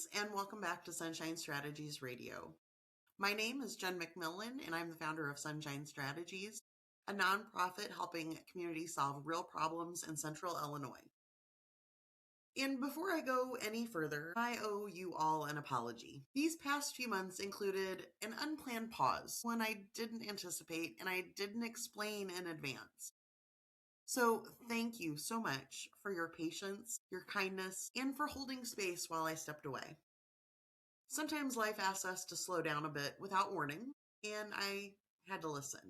friends, and welcome back to Sunshine Strategies Radio. My name is Jen McMillan, and I'm the founder of Sunshine Strategies, a nonprofit helping communities solve real problems in Central Illinois. And before I go any further, I owe you all an apology. These past few months included an unplanned pause, one I didn't anticipate and I didn't explain in advance. So thank you so much for your patience, your kindness, and for holding space while I stepped away. Sometimes life asks us to slow down a bit without warning, and I had to listen.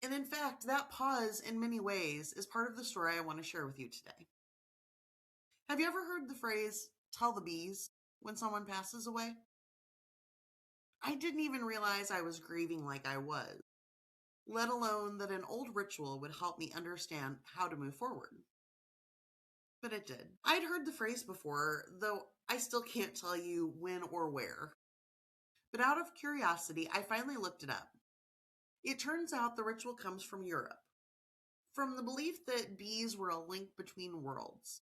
And in fact, that pause in many ways is part of the story I want to share with you today. Have you ever heard the phrase, tell the bees, when someone passes away? I didn't even realize I was grieving like I was, let alone that an old ritual would help me understand how to move forward. But it did. I'd heard the phrase before, though I still can't tell you when or where. But out of curiosity, I finally looked it up. It turns out the ritual comes from Europe, from the belief that bees were a link between worlds,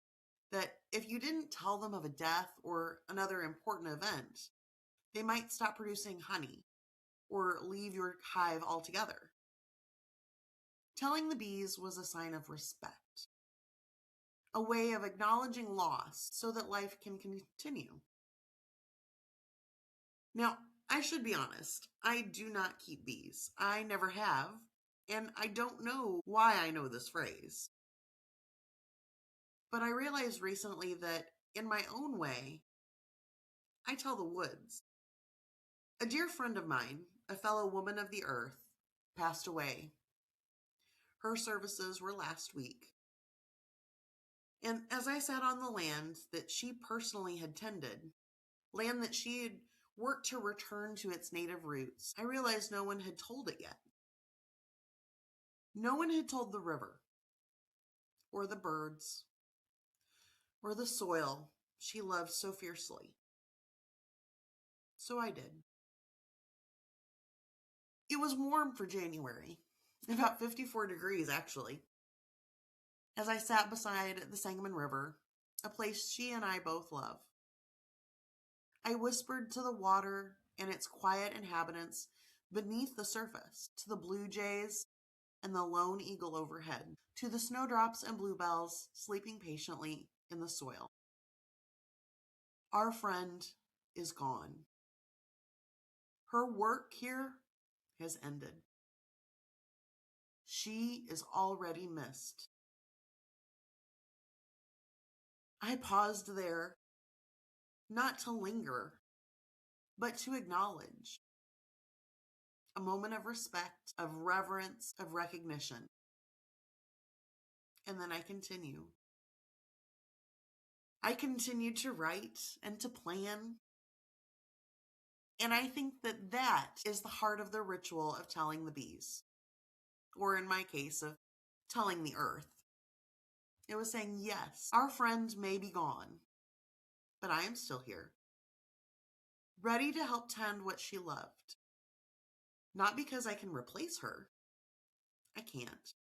that if you didn't tell them of a death or another important event, they might stop producing honey or leave your hive altogether. Telling the bees was a sign of respect, a way of acknowledging loss so that life can continue. Now, I should be honest, I do not keep bees. I never have, and I don't know why I know this phrase. But I realized recently that in my own way, I tell the woods. A dear friend of mine, a fellow woman of the earth, passed away. Her services were last week. And as I sat on the land that she personally had tended, land that she had worked to return to its native roots, I realized no one had told it yet. No one had told the river, or the birds, or the soil she loved so fiercely. So I did. It was warm for January, about 54 degrees actually. As I sat beside the Sangamon River, a place she and I both love, I whispered to the water and its quiet inhabitants beneath the surface, to the blue jays and the lone eagle overhead, to the snowdrops and bluebells sleeping patiently in the soil. Our friend is gone. Her work here has ended. She is already missed. I paused there, not to linger, but to acknowledge. A moment of respect, of reverence, of recognition. And then I continue. I continue to write and to plan. And I think that that is the heart of the ritual of telling the bees. Or in my case, of telling the earth. It was saying, yes, our friend may be gone, but I am still here, ready to help tend what she loved. Not because I can replace her. I can't.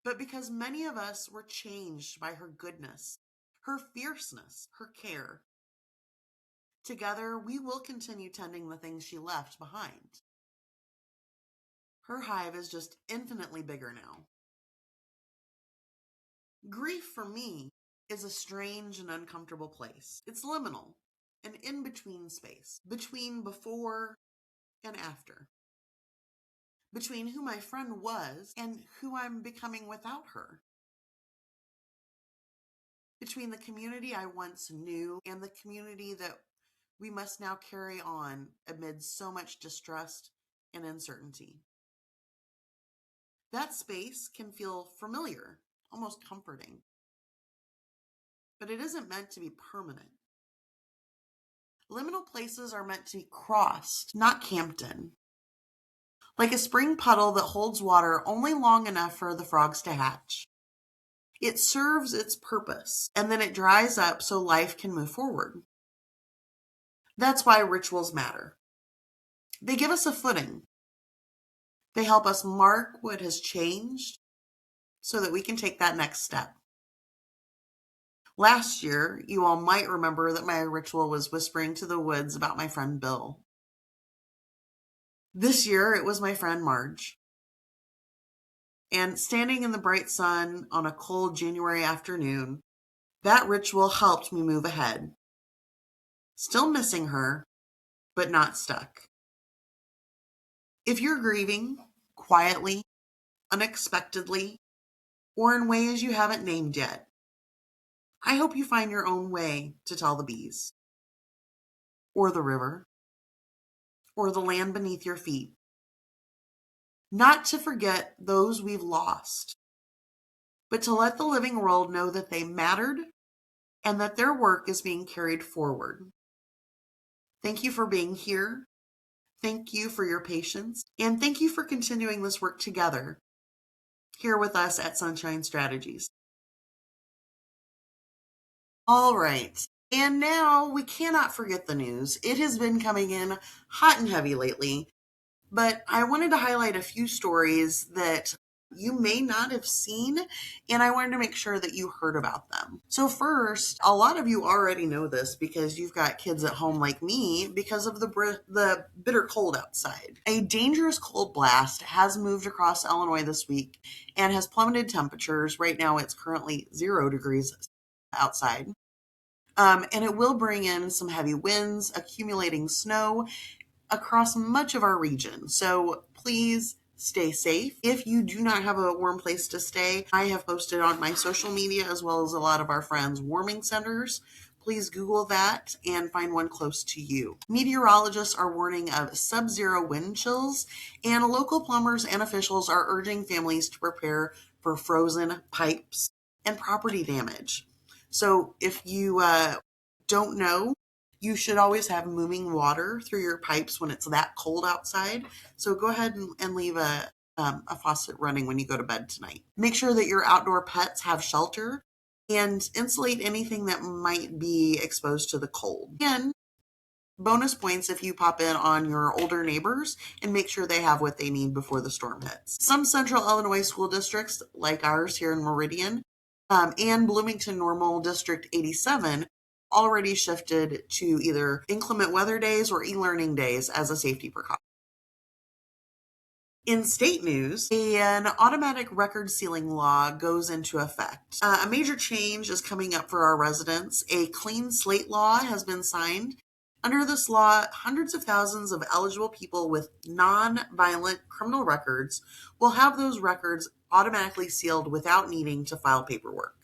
But because many of us were changed by her goodness, her fierceness, her care. Together, we will continue tending the things she left behind. Her hive is just infinitely bigger now. Grief for me is a strange and uncomfortable place. It's liminal, an in-between space, between before and after. Between who my friend was and who I'm becoming without her. Between the community I once knew and the community that we must now carry on amid so much distrust and uncertainty. That space can feel familiar, almost comforting. But it isn't meant to be permanent. Liminal places are meant to be crossed, not camped in. Like a spring puddle that holds water only long enough for the frogs to hatch. It serves its purpose, and then it dries up so life can move forward. That's why rituals matter. They give us a footing. They help us mark what has changed so that we can take that next step. Last year, you all might remember that my ritual was whispering to the woods about my friend Bill. This year, it was my friend Marge. And standing in the bright sun on a cold January afternoon, that ritual helped me move ahead. Still missing her, but not stuck. If you're grieving quietly, unexpectedly, or in ways you haven't named yet, I hope you find your own way to tell the bees, or the river, or the land beneath your feet. Not to forget those we've lost, but to let the living world know that they mattered and that their work is being carried forward. Thank you for being here. Thank you for your patience. And thank you for continuing this work together here with us at Sunshine Strategies. All right. And now we cannot forget the news. It has been coming in hot and heavy lately, but I wanted to highlight a few stories that you may not have seen, and I wanted to make sure that you heard about them. So first, a lot of you already know this because you've got kids at home like me because of the bitter cold outside. A dangerous cold blast has moved across Illinois this week and has plummeted temperatures. Right now it's currently 0 degrees outside. And it will bring in some heavy winds, accumulating snow across much of our region. So please stay safe. If you do not have a warm place to stay, I have posted on my social media as well as a lot of our friends' warming centers. Please Google that and find one close to you. Meteorologists are warning of sub-zero wind chills, and local plumbers and officials are urging families to prepare for frozen pipes and property damage. So if you don't know, you should always have moving water through your pipes when it's that cold outside. So go ahead and leave a faucet running when you go to bed tonight. Make sure that your outdoor pets have shelter and insulate anything that might be exposed to the cold. And bonus points if you pop in on your older neighbors and make sure they have what they need before the storm hits. Some central Illinois school districts, like ours here in Meridian, and Bloomington Normal District 87, already shifted to either inclement weather days or e-learning days as a safety precaution. In state news, an automatic record sealing law goes into effect. A major change is coming up for our residents. A clean slate law has been signed. Under this law, hundreds of thousands of eligible people with non-violent criminal records will have those records automatically sealed without needing to file paperwork.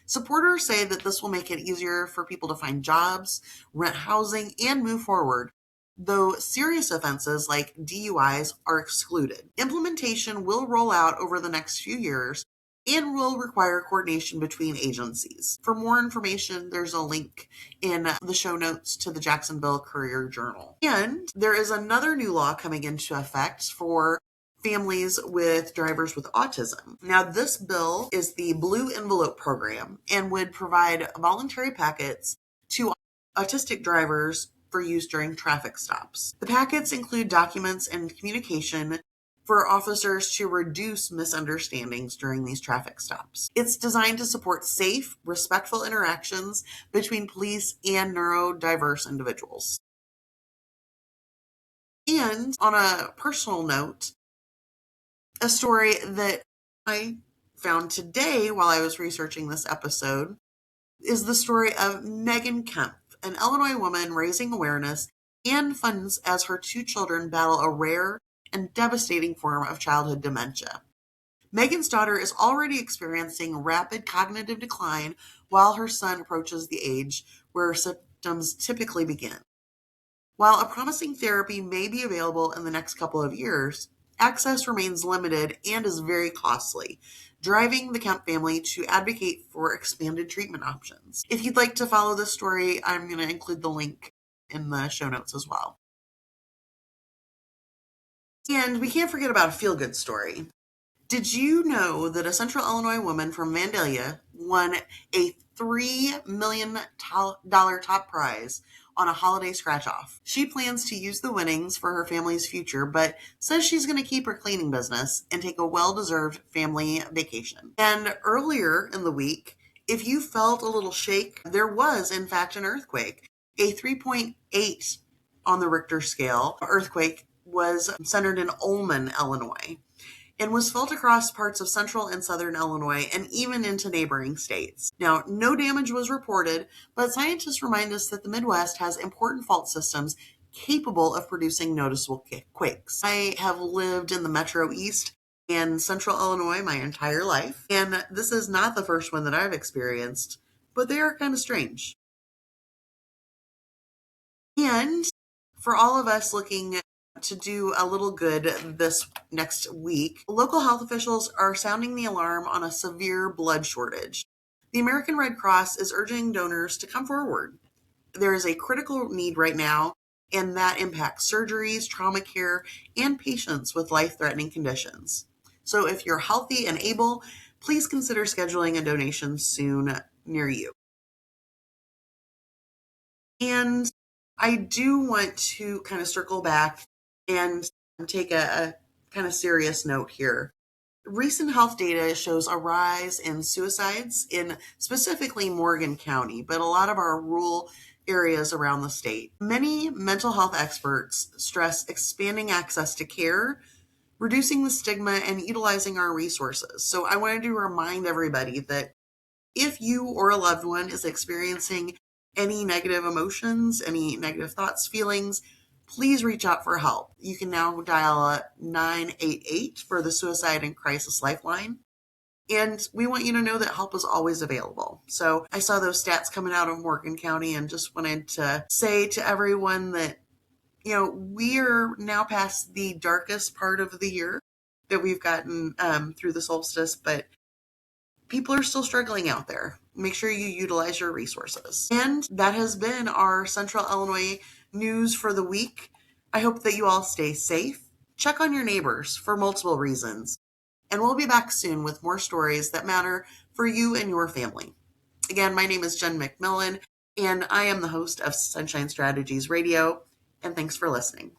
Supporters say that this will make it easier for people to find jobs, rent housing, and move forward, though serious offenses like DUIs are excluded. Implementation will roll out over the next few years and will require coordination between agencies. For more information, there's a link in the show notes to the Jacksonville Courier-Journal. And there is another new law coming into effect for families with drivers with autism. Now, this bill is the Blue Envelope Program and would provide voluntary packets to autistic drivers for use during traffic stops. The packets include documents and communication for officers to reduce misunderstandings during these traffic stops. It's designed to support safe, respectful interactions between police and neurodiverse individuals. And on a personal note, a story that I found today while I was researching this episode is the story of Megan Kemp, an Illinois woman raising awareness and funds as her 2 children battle a rare and devastating form of childhood dementia. Megan's daughter is already experiencing rapid cognitive decline while her son approaches the age where symptoms typically begin. While a promising therapy may be available in the next couple of years, access remains limited and is very costly, driving the Kemp family to advocate for expanded treatment options. If you'd like to follow this story, I'm going to include the link in the show notes as well. And we can't forget about a feel-good story. Did you know that a Central Illinois woman from Vandalia won a $3 million top prize on a holiday scratch-off? She plans to use the winnings for her family's future, but says she's going to keep her cleaning business and take a well-deserved family vacation. And earlier in the week, If you felt a little shake, there was, in fact, an earthquake. A 3.8 on the Richter scale earthquake was centered in Ullman, Illinois, and was felt across parts of central and southern Illinois and even into neighboring states. Now, no damage was reported, but scientists remind us that the Midwest has important fault systems capable of producing noticeable quakes. I have lived in the Metro East and central Illinois my entire life, and this is not the first one that I've experienced, but they are kind of strange. And for all of us looking to do a little good this next week, local health officials are sounding the alarm on a severe blood shortage. The American Red Cross is urging donors to come forward. There is a critical need right now, and that impacts surgeries, trauma care, and patients with life threatening conditions. So if you're healthy and able, please consider scheduling a donation soon near you. And I do want to kind of circle back and take a kind of serious note here. Recent health data shows a rise in suicides in specifically Morgan County, but a lot of our rural areas around the state. Many mental health experts stress expanding access to care, reducing the stigma, and utilizing our resources. So I wanted to remind everybody that if you or a loved one is experiencing any negative emotions, any negative thoughts, feelings, please reach out for help. You can now dial 988 for the Suicide and Crisis Lifeline. And we want you to know that help is always available. So I saw those stats coming out of Morgan County and just wanted to say to everyone that, we are now past the darkest part of the year that we've gotten through the solstice, but people are still struggling out there. Make sure you utilize your resources. And that has been our Central Illinois news for the week. I hope that you all stay safe. Check on your neighbors for multiple reasons. And we'll be back soon with more stories that matter for you and your family. Again, my name is Jen McMillan, and I am the host of Sunshine Strategies Radio. And thanks for listening.